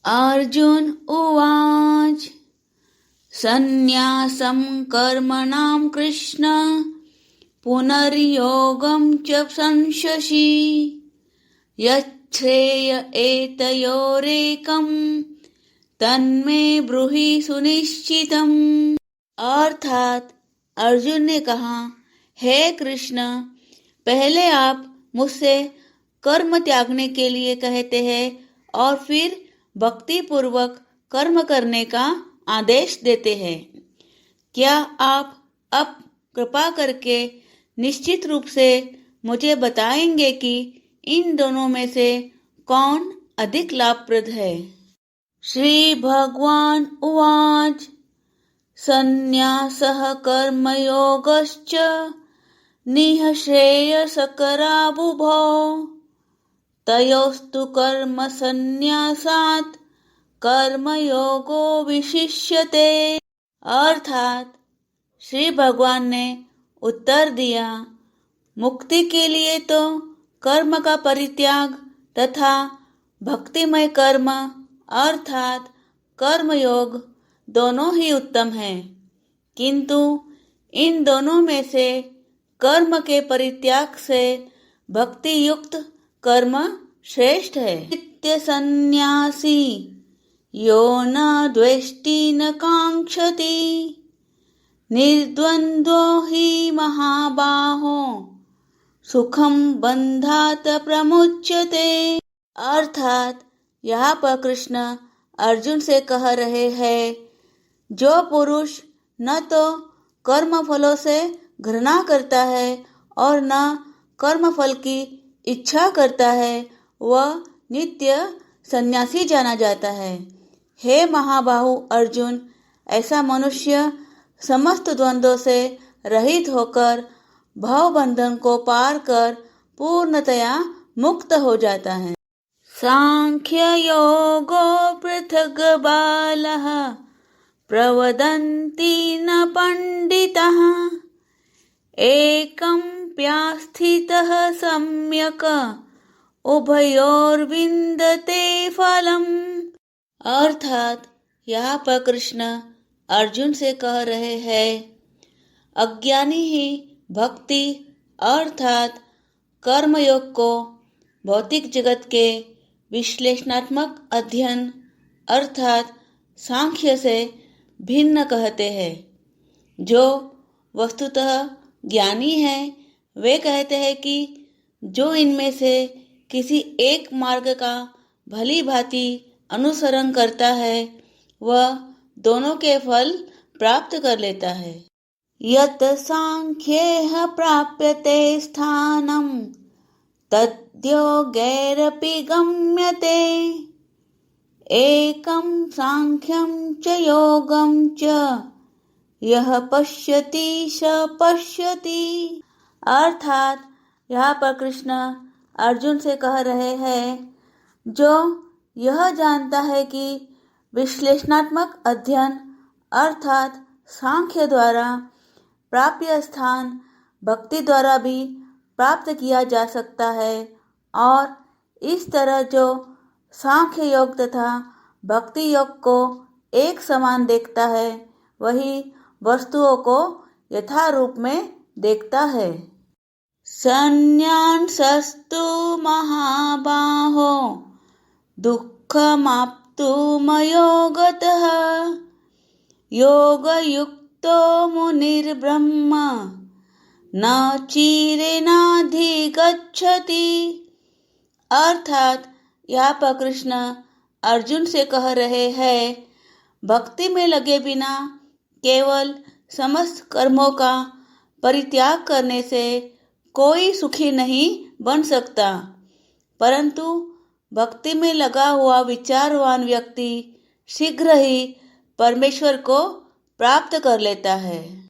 अर्जुन उवाच सन्न्यासं कर्मणां कृष्ण पुनर्योगं च संशसि यच्छ्रेय एतयोरेकं तन्मे ब्रूहि सुनिश्चितम्। अर्थात अर्जुन ने कहा, हे कृष्ण, पहले आप मुझसे कर्म त्यागने के लिए कहते हैं और फिर भक्ति पूर्वक कर्म करने का आदेश देते हैं। क्या आप अब कृपा करके निश्चित रूप से मुझे बताएंगे कि इन दोनों में से कौन अधिक लाभप्रद है? श्री भगवान उवाच सन्न्यासः कर्मयोगश्च निःश्रेयसकरावुभौ तयोस्तु कर्म संन्यासात् कर्मयोगो विशिष्यते। अर्थात श्री भगवान ने उत्तर दिया, मुक्ति के लिए तो कर्म का परित्याग तथा भक्तिमय कर्म अर्थात कर्मयोग दोनों ही उत्तम हैं, किंतु इन दोनों में से कर्म के परित्याग से भक्ति युक्त कर्म श्रेष्ठ है। नित्य सन्यासी यो न द्वेष्टि न कांक्षति निर्द्वन्द्वो हि महाबाहो सुखम बंधात प्रमुच्यते। अर्थात यहाँ पर कृष्ण अर्जुन से कह रहे हैं, जो पुरुष न तो कर्म फलों से घृणा करता है और न कर्म फल की इच्छा करता है, वह नित्य सन्यासी जाना जाता है। हे महाबाहु अर्जुन, ऐसा मनुष्य समस्त द्वंद्वों से रहित होकर भव बंधन को पार कर पूर्णतया मुक्त हो जाता है। सांख्य योगो पृथग बालः प्रवदन्ति न पंडितः एकं प्यास्थितः सम्यक् उभयोर्विन्दते फलम्। अर्थात यहाँ पर कृष्ण अर्जुन से कह रहे हैं, अज्ञानी ही भक्ति अर्थात कर्मयोग को भौतिक जगत के विश्लेषणात्मक अध्ययन अर्थात सांख्य से भिन्न कहते हैं। जो वस्तुतः ज्ञानी हैं वे कहते हैं कि जो इनमें से किसी एक मार्ग का भली भांति अनुसरण करता है वह दोनों के फल प्राप्त कर लेता है। यत् सांख्येह प्राप्यते स्थानं तद्योगैरपि गम्यते एकं सांख्यं च योगं च यह पश्यति स पश्यति। अर्थात यहाँ पर कृष्ण अर्जुन से कह रहे हैं, जो यह जानता है कि विश्लेषणात्मक अध्ययन अर्थात सांख्य द्वारा प्राप्य स्थान भक्ति द्वारा भी प्राप्त किया जा सकता है और इस तरह जो सांख्य योग तथा भक्ति योग को एक समान देखता है वही वस्तुओं को यथारूप में देखता है। संन्यासस्तु महाबाहो दुःखमाप्तुमयो गतः योगयुक्तो मुनिर्ब्रह्म न चिरेणाधिगच्छति। अर्थात यहाँ पर कृष्ण अर्जुन से कह रहे हैं, भक्ति में लगे बिना केवल समस्त कर्मों का परित्याग करने से कोई सुखी नहीं बन सकता, परंतु भक्ति में लगा हुआ विचारवान व्यक्ति शीघ्र ही परमेश्वर को प्राप्त कर लेता है।